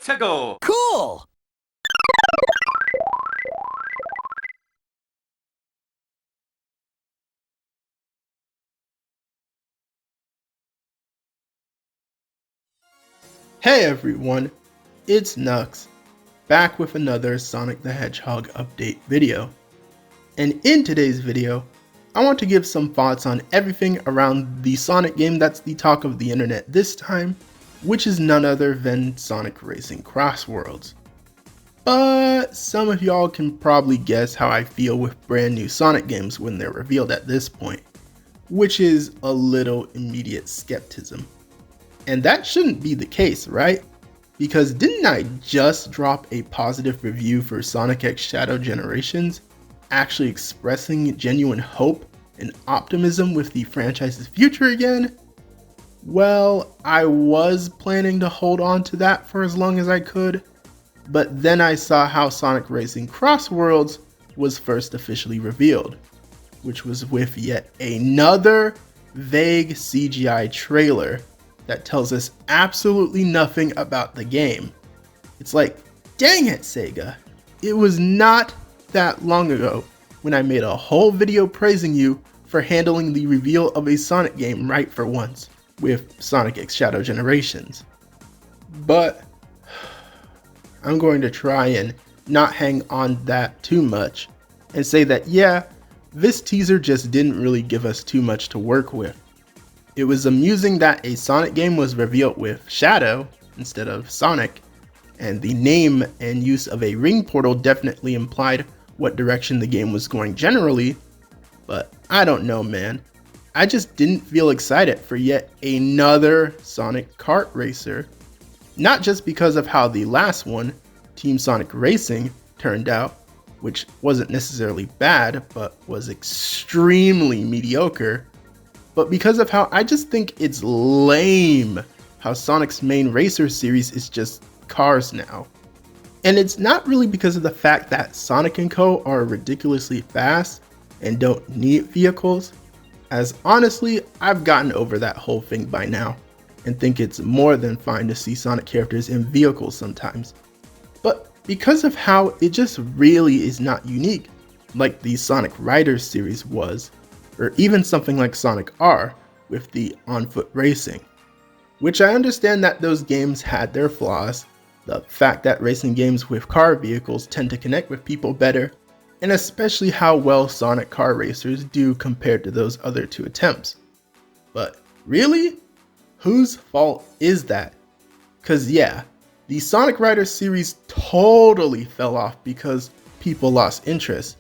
최고! Cool! Hey everyone, it's 𝗃𝗀𝗃𝗀𝗀, back with another Sonic the Hedgehog update video. And in today's video, I want to give some thoughts on everything around the Sonic game that's the talk of the internet this time, which is none other than Sonic Racing CrossWorlds. But some of y'all can probably guess how I feel with brand new Sonic games when they're revealed at this point, which is a little immediate skepticism. And that shouldn't be the case, right? Because didn't I just drop a positive review for Sonic X Shadow Generations, actually expressing genuine hope and optimism with the franchise's future again? Well, I was planning to hold on to that for as long as I could, but then I saw how Sonic Racing CrossWorlds was first officially revealed, which was with yet another vague CGI trailer that tells us absolutely nothing about the game. It's like, dang it, Sega. It was not that long ago when I made a whole video praising you for handling the reveal of a Sonic game right for once with Sonic X Shadow Generations. But I'm going to try and not hang on that too much and say that yeah, this teaser just didn't really give us too much to work with. It was amusing that a Sonic game was revealed with Shadow instead of Sonic, and the name and use of a ring portal definitely implied what direction the game was going generally, but I don't know, man. I just didn't feel excited for yet another Sonic kart racer, not just because of how the last one, Team Sonic Racing, turned out, which wasn't necessarily bad, but was extremely mediocre, but because of how I just think it's lame how Sonic's main racer series is just cars now. And it's not really because of the fact that Sonic & Co are ridiculously fast and don't need vehicles, as honestly, I've gotten over that whole thing by now and think it's more than fine to see Sonic characters in vehicles sometimes. But because of how it just really is not unique, like the Sonic Riders series was, or even something like Sonic R with the on-foot racing. Which I understand that those games had their flaws, the fact that racing games with car vehicles tend to connect with people better, and especially how well Sonic car racers do compared to those other two attempts. But really? Whose fault is that? Cause yeah, the Sonic Riders series totally fell off because people lost interest.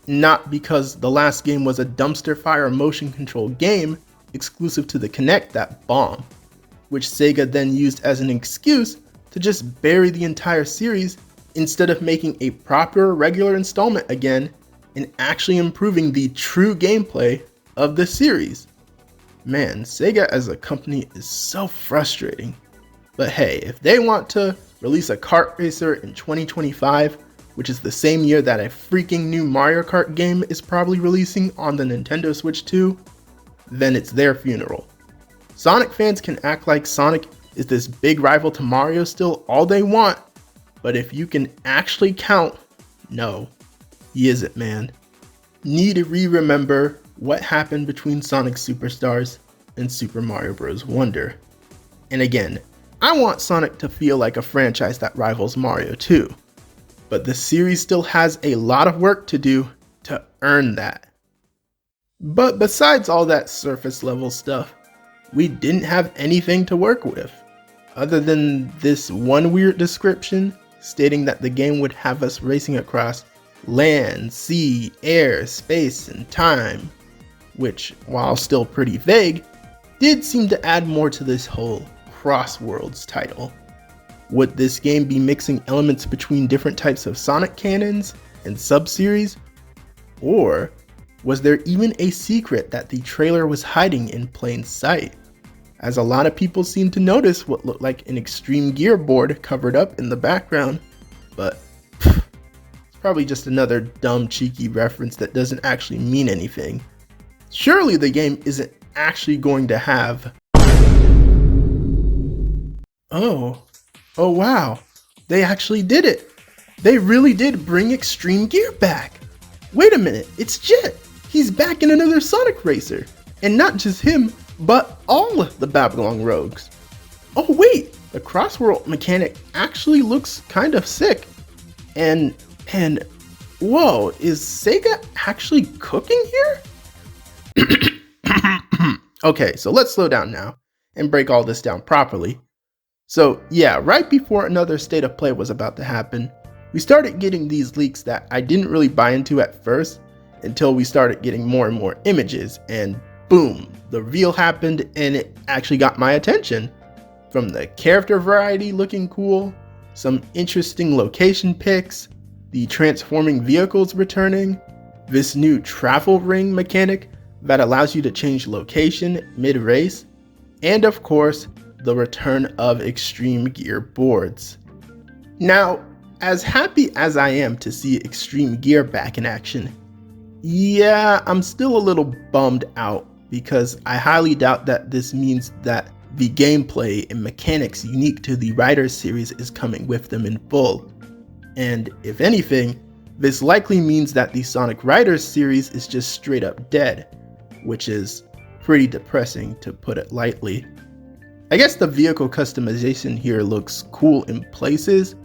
Not because the last game was a dumpster fire motion control game exclusive to the Kinect that bombed, which Sega then used as an excuse to just bury the entire series instead of making a proper regular installment again and actually improving the true gameplay of the series. Man, Sega as a company is so frustrating. But hey, if they want to release a kart racer in 2025, which is the same year that a freaking new Mario Kart game is probably releasing on the Nintendo Switch 2, then it's their funeral. Sonic fans can act like Sonic is this big rival to Mario still all they want, but if you can actually count, no, he isn't, man. Need to remember what happened between Sonic Superstars and Super Mario Bros. Wonder. And again, I want Sonic to feel like a franchise that rivals Mario too. But the series still has a lot of work to do to earn that. But besides all that surface level stuff, we didn't have anything to work with, other than this one weird description stating that the game would have us racing across land, sea, air, space, and time, which, while still pretty vague, did seem to add more to this whole CrossWorlds title. Would this game be mixing elements between different types of Sonic canons and sub-series? Or was there even a secret that the trailer was hiding in plain sight? As a lot of people seem to notice what looked like an Extreme Gear board covered up in the background, but it's probably just another dumb cheeky reference that doesn't actually mean anything. Surely the game isn't actually going to have... Oh wow. They actually did it. They really did bring Extreme Gear back. Wait a minute, it's Jet. He's back in another Sonic Racer. And not just him, but all the Babylon rogues. Oh wait, the CrossWorlds mechanic actually looks kind of sick. And whoa, is Sega actually cooking here? Okay, so let's slow down now and break all this down properly. So yeah, right before another state of play was about to happen, we started getting these leaks that I didn't really buy into at first until we started getting more and more images, and boom, the reveal happened and it actually got my attention. From the character variety looking cool, some interesting location pics, the transforming vehicles returning, this new travel ring mechanic that allows you to change location mid-race, and of course, the return of Extreme Gear boards. Now, as happy as I am to see Extreme Gear back in action, yeah, I'm still a little bummed out because I highly doubt that this means that the gameplay and mechanics unique to the Riders series is coming with them in full. And if anything, this likely means that the Sonic Riders series is just straight up dead, which is pretty depressing to put it lightly. I guess the vehicle customization here looks cool in places,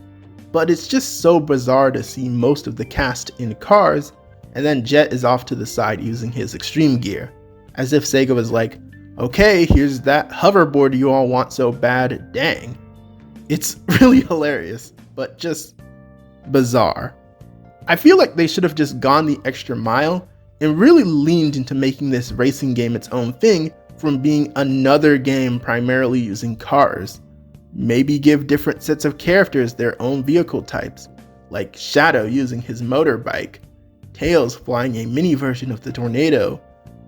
but it's just so bizarre to see most of the cast in cars and then Jet is off to the side using his Extreme Gear, as if Sega was like, okay, here's that hoverboard you all want so bad, dang. It's really hilarious, but just bizarre. I feel like they should have just gone the extra mile and really leaned into making this racing game its own thing from being another game primarily using cars. Maybe give different sets of characters their own vehicle types, like Shadow using his motorbike, Tails flying a mini version of the Tornado,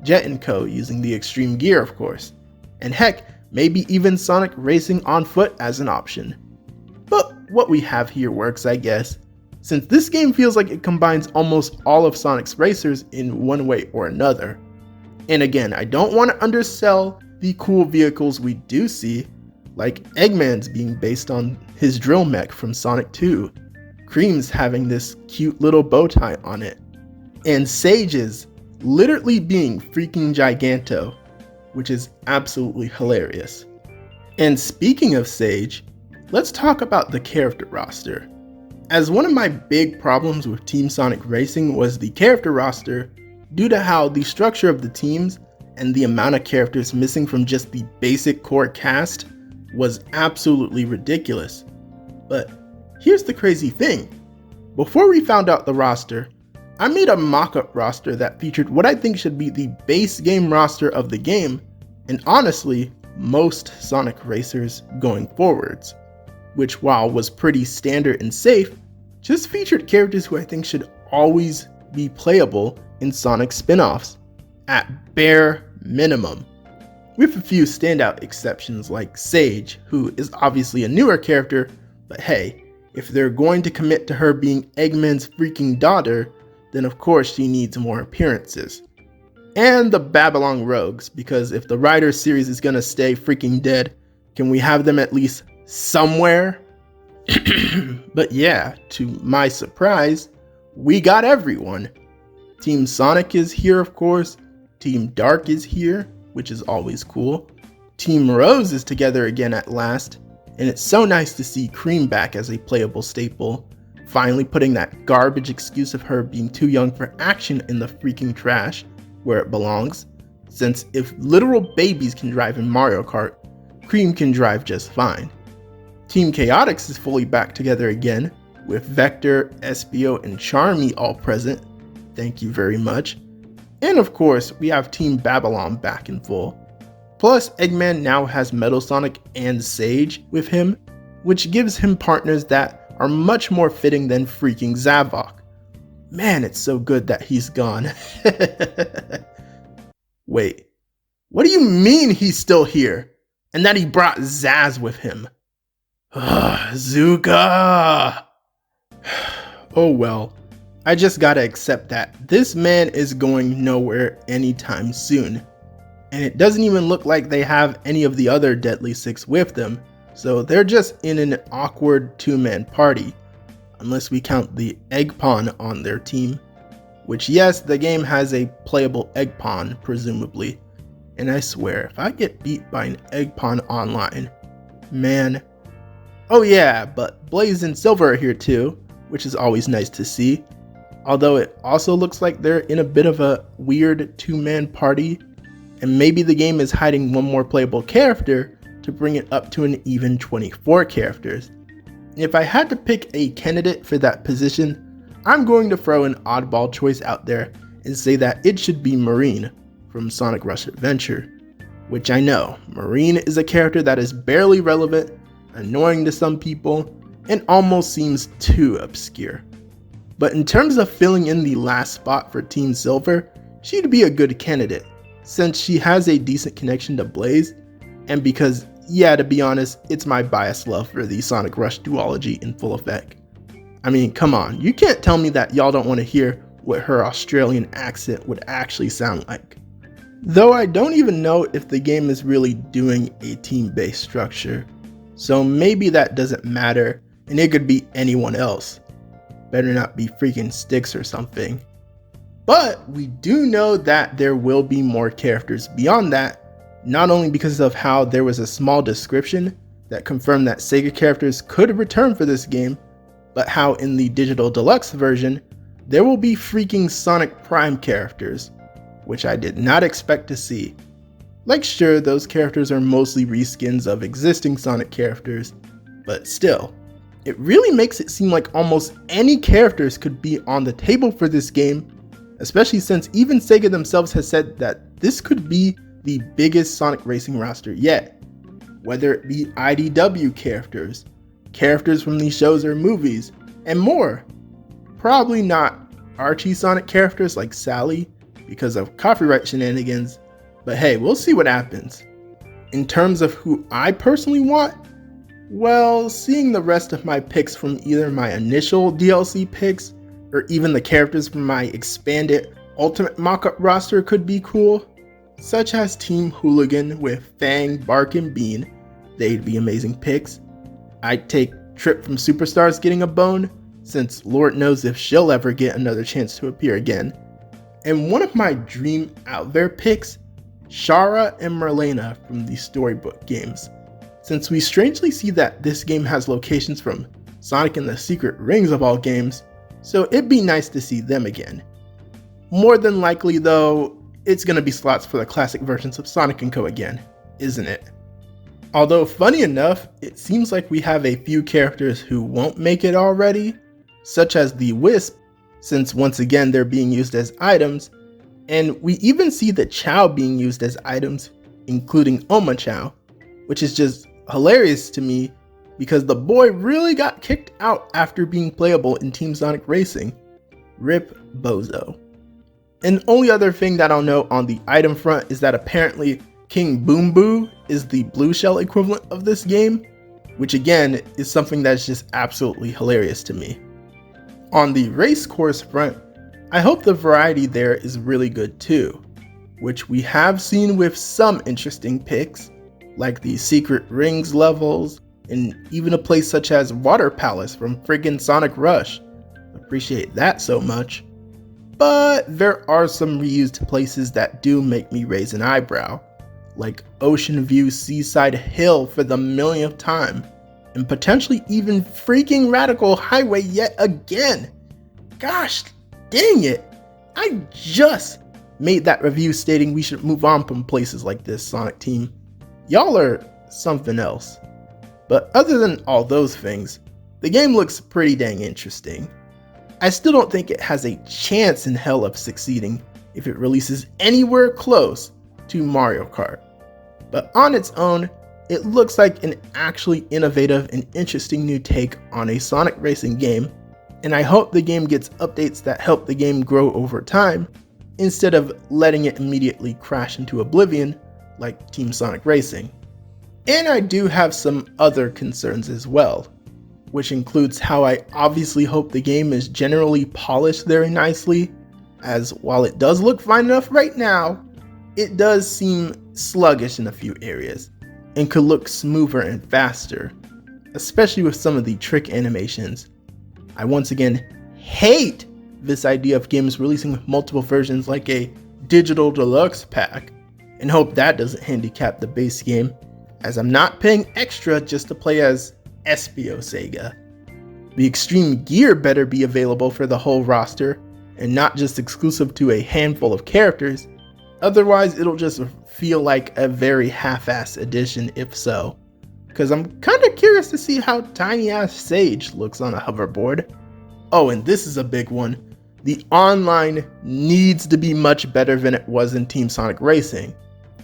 Jet and Co using the Extreme Gear of course, and heck, maybe even Sonic racing on foot as an option. But what we have here works, I guess, since this game feels like it combines almost all of Sonic's racers in one way or another. And again, I don't want to undersell the cool vehicles we do see, like Eggman's being based on his drill mech from Sonic 2, Cream's having this cute little bow tie on it, and Sage's literally being freaking Giganto, which is absolutely hilarious. And speaking of Sage, let's talk about the character roster. As one of my big problems with Team Sonic Racing was the character roster, due to how the structure of the teams and the amount of characters missing from just the basic core cast was absolutely ridiculous. But here's the crazy thing. Before we found out the roster, I made a mock-up roster that featured what I think should be the base game roster of the game, and honestly, most Sonic racers going forwards, which while was pretty standard and safe, just featured characters who I think should always be playable in Sonic spin-offs, at bare minimum. With a few standout exceptions like Sage, who is obviously a newer character, but hey, if they're going to commit to her being Eggman's freaking daughter, then of course she needs more appearances. And the Babylon Rogues, because if the Riders series is gonna stay freaking dead, can we have them at least somewhere? But yeah, to my surprise, we got everyone. Team Sonic is here of course, Team Dark is here, which is always cool. Team Rose is together again at last, and it's so nice to see Cream back as a playable staple, finally putting that garbage excuse of her being too young for action in the freaking trash, where it belongs, since if literal babies can drive in Mario Kart, Cream can drive just fine. Team Chaotix is fully back together again, with Vector, Espio, and 𝗕𝗏𝗄 all present, thank you very much. And of course, we have Team Babylon back in full. Plus, Eggman now has Metal Sonic and Sage with him, which gives him partners that are much more fitting than freaking Zavok. Man, it's so good that he's gone. Wait, what do you mean he's still here? And that he brought Zaz with him? Zuka! Oh well, I just gotta accept that this man is going nowhere anytime soon. And it doesn't even look like they have any of the other Deadly Six with them, so they're just in an awkward two-man party, unless we count the egg pawn on their team, which yes, the game has a playable egg pawn, presumably, and I swear, if I get beat by an egg pawn online, man. Oh yeah, but Blaze and Silver are here too, which is always nice to see, although it also looks like they're in a bit of a weird two-man party, and maybe the game is hiding one more playable character to bring it up to an even 24 characters. If I had to pick a candidate for that position, I'm going to throw an oddball choice out there and say that it should be Marine from Sonic Rush Adventure, which I know, Marine is a character that is barely relevant, annoying to some people, and almost seems too obscure. But in terms of filling in the last spot for Team Silver, she'd be a good candidate, since she has a decent connection to Blaze, and because, yeah, to be honest, it's my biased love for the Sonic Rush duology in full effect. I mean, come on, you can't tell me that y'all don't want to hear what her Australian accent would actually sound like. Though I don't even know if the game is really doing a team-based structure, so maybe that doesn't matter and it could be anyone else. Better not be freaking Styx or something. But we do know that there will be more characters beyond that, not only because of how there was a small description that confirmed that Sega characters could return for this game, but how in the digital deluxe version, there will be freaking Sonic Prime characters, which I did not expect to see. Like sure, those characters are mostly reskins of existing Sonic characters, but still, it really makes it seem like almost any characters could be on the table for this game, especially since even Sega themselves has said that this could be the biggest Sonic racing roster yet. Whether it be IDW characters, characters from these shows or movies, and more. Probably not Archie Sonic characters like Sally because of copyright shenanigans, but hey, we'll see what happens. In terms of who I personally want, well, seeing the rest of my picks from either my initial DLC picks or even the characters from my expanded Ultimate Mockup roster could be cool, such as Team Hooligan with Fang, Bark, and Bean. They'd be amazing picks. I'd take Trip from Superstars getting a bone, since Lord knows if she'll ever get another chance to appear again. And one of my dream out there picks, Shara and Merlena from the Storybook games, since we strangely see that this game has locations from Sonic and the Secret Rings of all games, so it'd be nice to see them again. More than likely though, it's gonna be slots for the classic versions of Sonic & Co again, isn't it? Although funny enough, it seems like we have a few characters who won't make it already, such as the Wisp, since once again they're being used as items, and we even see the Chao being used as items, including 𝗂𝗂𝘀𝗀, which is just hilarious to me because the boy really got kicked out after being playable in Team Sonic Racing. Rip Bozo. And the only other thing that I'll note on the item front is that apparently King Boom Boo is the blue shell equivalent of this game, which again is something that's just absolutely hilarious to me. On the race course front, I hope the variety there is really good too, which we have seen with some interesting picks, like the Secret Rings levels, and even a place such as Water Palace from friggin' Sonic Rush. Appreciate that so much. But there are some reused places that do make me raise an eyebrow, like Ocean View Seaside Hill for the millionth time, and potentially even freaking Radical Highway yet again. Gosh dang it, I just made that review stating we should move on from places like this, Sonic team. Y'all are something else. But other than all those things, the game looks pretty dang interesting. I still don't think it has a chance in hell of succeeding if it releases anywhere close to Mario Kart. But on its own, it looks like an actually innovative and interesting new take on a Sonic racing game, and I hope the game gets updates that help the game grow over time, instead of letting it immediately crash into oblivion like Team Sonic Racing. And I do have some other concerns as well, which includes how I obviously hope the game is generally polished very nicely, as while it does look fine enough right now, it does seem sluggish in a few areas, and could look smoother and faster, especially with some of the trick animations. I once again hate this idea of games releasing with multiple versions like a digital deluxe pack, and hope that doesn't handicap the base game, as I'm not paying extra just to play as Espio Sega. The extreme gear better be available for the whole roster, and not just exclusive to a handful of characters, otherwise it'll just feel like a very half-ass edition if so. Cause I'm kinda curious to see how tiny ass Sage looks on a hoverboard. Oh, and this is a big one. The online needs to be much better than it was in Team Sonic Racing,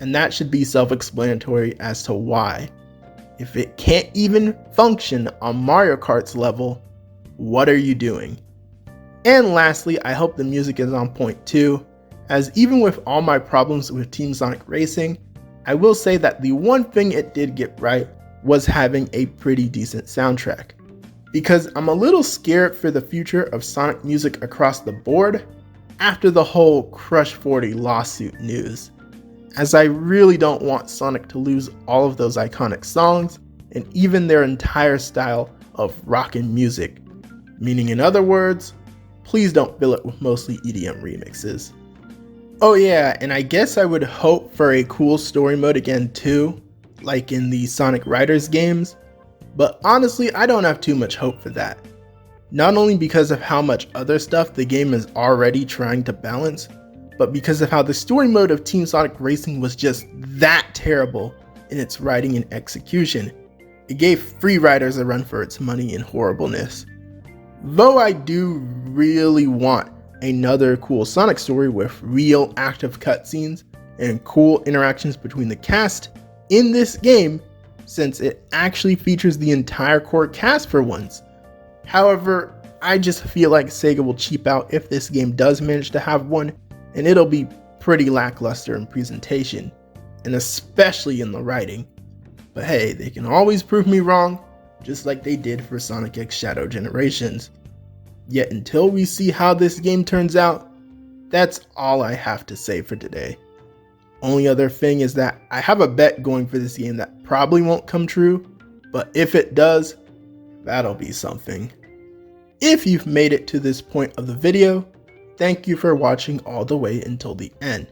and that should be self-explanatory as to why. If it can't even function on Mario Kart's level, what are you doing? And lastly, I hope the music is on point too, as even with all my problems with Team Sonic Racing, I will say that the one thing it did get right was having a pretty decent soundtrack. Because I'm a little scared for the future of Sonic music across the board after the whole 𝗕𝗄𝗄𝗧 lawsuit news, as I really don't want Sonic to lose all of those iconic songs and even their entire style of rockin' music. Meaning, in other words, please don't fill it with mostly EDM remixes. Oh yeah, and I guess I would hope for a cool story mode again too, like in the Sonic Riders games, but honestly I don't have too much hope for that. Not only because of how much other stuff the game is already trying to balance, but because of how the story mode of Team Sonic Racing was just that terrible in its writing and execution. It gave free riders a run for its money in horribleness. Though I do really want another cool Sonic story with real active cutscenes and cool interactions between the cast in this game, since it actually features the entire core cast for once. However, I just feel like Sega will cheap out if this game does manage to have one, and it'll be pretty lackluster in presentation, and especially in the writing. But hey, they can always prove me wrong, just like they did for Sonic X Shadow Generations. Yet until we see how this game turns out, that's all I have to say for today. Only other thing is that I have a bet going for this game that probably won't come true, but if it does, that'll be something. If you've made it to this point of the video, thank you for watching all the way until the end.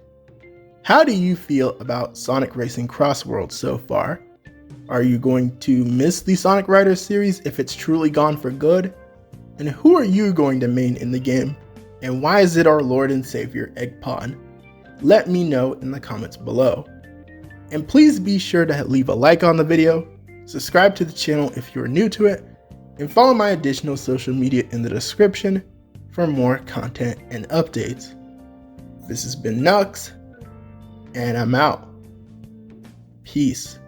How do you feel about Sonic Racing CrossWorlds so far? Are you going to miss the Sonic Riders series if it's truly gone for good? And who are you going to main in the game? And why is it our Lord and Savior 𝗃𝗂𝗀𝗀? Let me know in the comments below. And please be sure to leave a like on the video, subscribe to the channel if you're new to it, and follow my additional social media in the description for more content and updates. This has been 𝗃𝗂𝘀𝗶𝗰, and I'm out. Peace.